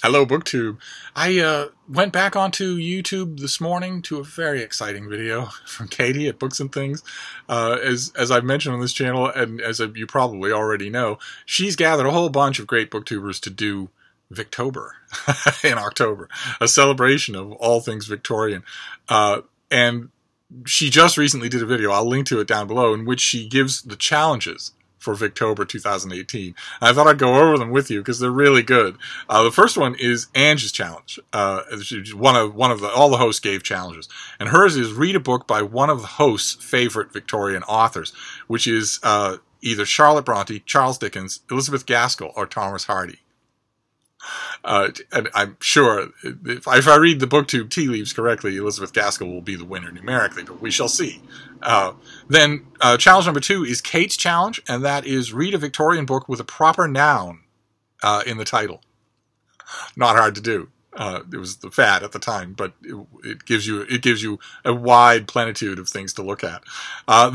Hello, BookTube. I went back onto YouTube this morning to a very exciting video from Katie at Books and Things. As I've mentioned on this channel, and as you probably already know, she's gathered a whole bunch of great booktubers to do Victober in October, a celebration of all things Victorian. And she just recently did a video, I'll link to it down below, in which she gives the challenges for Victober 2018. I thought I'd go over them with you because they're really good. The first one is Ange's challenge. All the hosts gave challenges, and hers is read a book by one of the hosts' favorite Victorian authors, which is either Charlotte Bronte, Charles Dickens, Elizabeth Gaskell, or Thomas Hardy. And I'm sure if I read the BookTube tea leaves correctly, Elizabeth Gaskell will be the winner numerically, but we shall see. Then challenge number 2 is Kate's challenge, and that is read a Victorian book with a proper noun in the title. Not hard to do. It was the fad at the time, but it gives you a wide plenitude of things to look at.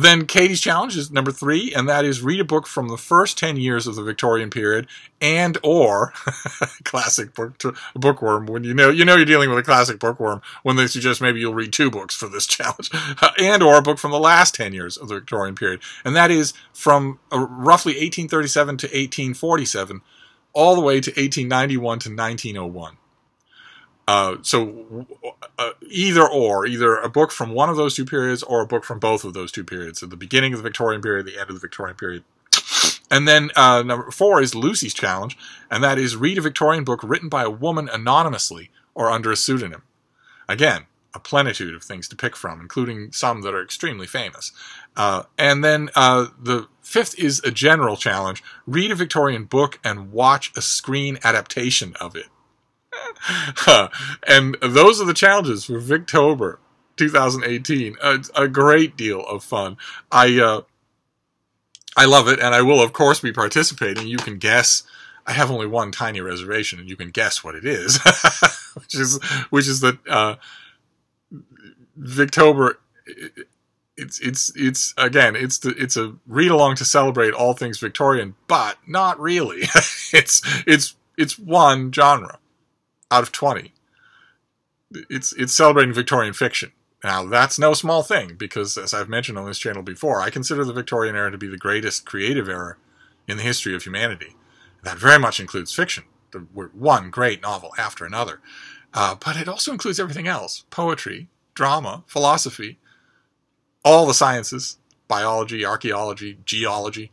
Then Katie's challenge is number 3, and that is read a book from the first 10 years of the Victorian period, and or classic bookworm. When you know you're dealing with a classic bookworm when they suggest maybe you'll read 2 books for this challenge, and or a book from the last 10 years of the Victorian period, and that is from roughly 1837 to 1847, all the way to 1891 to 1901. Either a book from one of those 2 periods or a book from both of those 2 periods, at the beginning of the Victorian period, the end of the Victorian period. And then number 4 is Lucy's challenge, and that is read a Victorian book written by a woman anonymously or under a pseudonym. Again, a plenitude of things to pick from, including some that are extremely famous. And then the 5th is a general challenge. Read a Victorian book and watch a screen adaptation of it. And those are the challenges for Victober 2018. A great deal of fun. I love it, and I will of course be participating. You can guess. I have only one tiny reservation, and you can guess what it is, which is that Victober. It's a read along to celebrate all things Victorian, but not really. It's one genre out of 20. It's celebrating Victorian fiction. Now, that's no small thing, because, as I've mentioned on this channel before, I consider the Victorian era to be the greatest creative era in the history of humanity. That very much includes fiction, one great novel after another. But it also includes everything else: poetry, drama, philosophy, all the sciences, biology, archaeology, geology,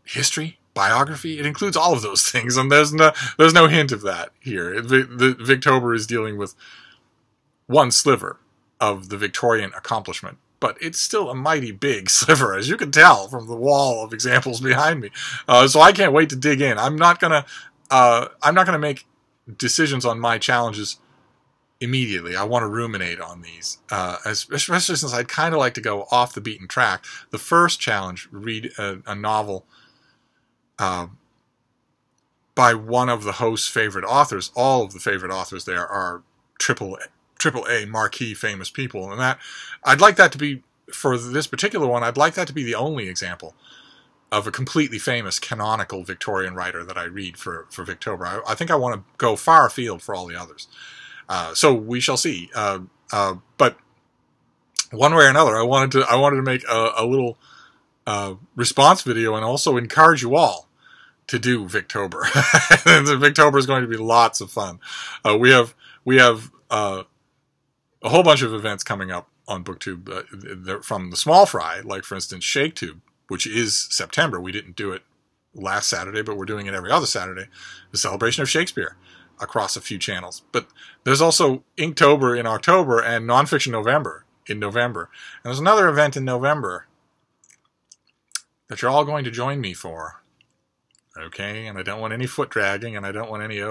history, biography. It includes all of those things, and there's no hint of that here. The Victober is dealing with one sliver of the Victorian accomplishment, but it's still a mighty big sliver, as you can tell from the wall of examples behind me. So I can't wait to dig in. I'm not gonna make decisions on my challenges immediately. I want to ruminate on these, especially since I'd kind of like to go off the beaten track. The first challenge: read a novel by one of the host's favorite authors. All of the favorite authors there are triple A marquee famous people, and that I'd like that to be, for this particular one, I'd like that to be the only example of a completely famous canonical Victorian writer that I read for Victober. I think I want to go far afield for all the others. So we shall see. But one way or another, I wanted to make a little response video and also encourage you all to do Victober. And Victober is going to be lots of fun. We have a whole bunch of events coming up on BookTube from the small fry, like for instance ShakeTube, which is September. We didn't do it last Saturday, but we're doing it every other Saturday. The celebration of Shakespeare across a few channels. But there's also Inktober in October and Nonfiction November in November. And there's another event in November that you're all going to join me for. Okay, and I don't want any foot dragging, and I don't want any,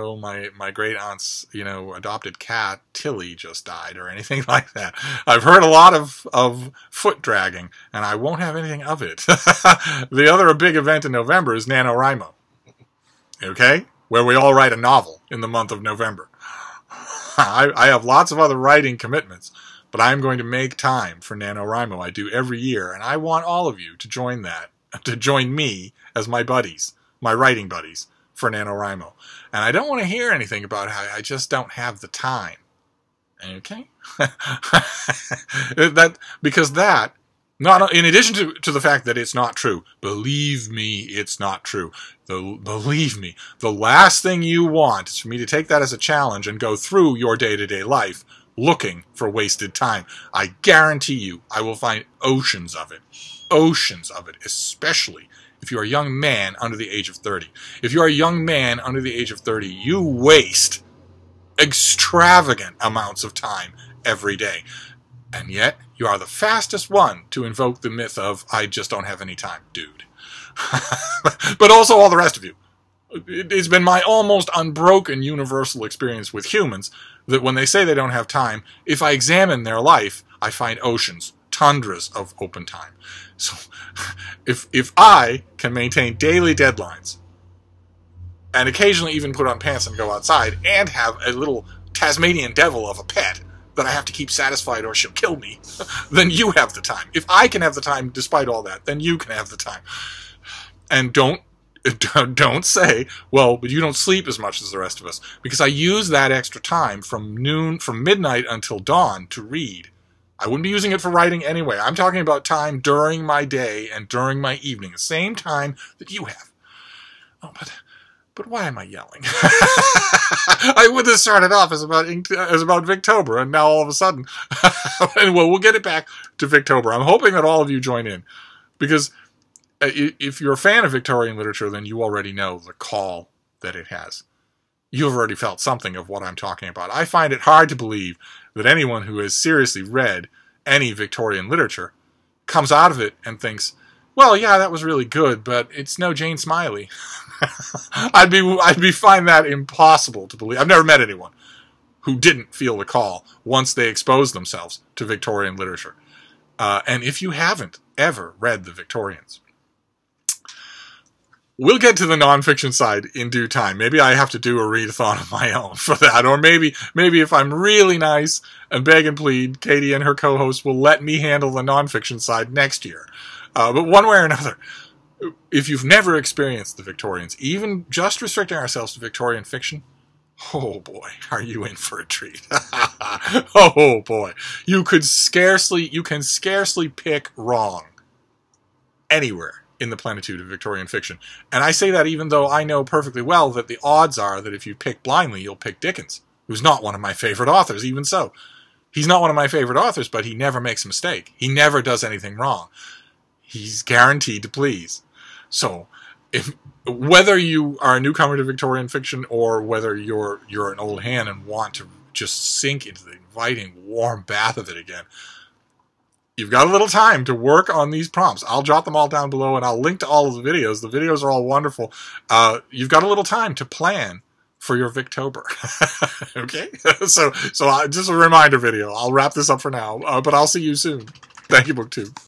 my great aunt's, adopted cat, Tilly, just died, or anything like that. I've heard a lot of foot dragging, and I won't have anything of it. The other big event in November is NaNoWriMo. Okay? Where we all write a novel in the month of November. I have lots of other writing commitments, but I'm going to make time for NaNoWriMo. I do every year, and I want all of you to join that, to join me as my buddies. My writing buddies for NaNoWriMo. And I don't want to hear anything about how I just don't have the time. Okay? Because that, not in addition to the fact that it's not true, believe me, it's not true. Believe me, the last thing you want is for me to take that as a challenge and go through your day-to-day life looking for wasted time. I guarantee you I will find oceans of it. Oceans of it, especially if you're a young man under the age of 30. If you're a young man under the age of 30, you waste extravagant amounts of time every day. And yet, you are the fastest one to invoke the myth of, I just don't have any time, dude. But also all the rest of you. It's been my almost unbroken universal experience with humans that when they say they don't have time, if I examine their life, I find oceans, tundras of open time. So if I can maintain daily deadlines and occasionally even put on pants and go outside and have a little Tasmanian devil of a pet that I have to keep satisfied or she'll kill me, then you have the time. If I can have the time despite all that, then you can have the time. And don't say, well, but you don't sleep as much as the rest of us, because I use that extra time from midnight until dawn to read. I wouldn't be using it for writing anyway. I'm talking about time during my day and during my evening, the same time that you have. Oh, but why am I yelling? I would have started off as about Victober, and now all of a sudden, well, we'll get it back to Victober. I'm hoping that all of you join in, because if you're a fan of Victorian literature, then you already know the call that it has. You've already felt something of what I'm talking about. I find it hard to believe that anyone who has seriously read any Victorian literature comes out of it and thinks, well, yeah, that was really good, but it's no Jane Smiley. I'd find that impossible to believe. I've never met anyone who didn't feel the call once they exposed themselves to Victorian literature. And if you haven't ever read the Victorians, we'll get to the nonfiction side in due time. Maybe I have to do a readathon of my own for that. Or maybe if I'm really nice and beg and plead, Katie and her co-host will let me handle the nonfiction side next year. But one way or another, if you've never experienced the Victorians, even just restricting ourselves to Victorian fiction, oh boy, are you in for a treat. Oh boy. You can scarcely pick wrong anywhere in the plenitude of Victorian fiction. And I say that even though I know perfectly well that the odds are that if you pick blindly, you'll pick Dickens, who's not one of my favorite authors, even so. He's not one of my favorite authors, but he never makes a mistake. He never does anything wrong. He's guaranteed to please. So, whether you are a newcomer to Victorian fiction or whether you're an old hand and want to just sink into the inviting, warm bath of it again, you've got a little time to work on these prompts. I'll jot them all down below, and I'll link to all of the videos. The videos are all wonderful. You've got a little time to plan for your Victober. Okay? So just a reminder video. I'll wrap this up for now, but I'll see you soon. Thank you, BookTube.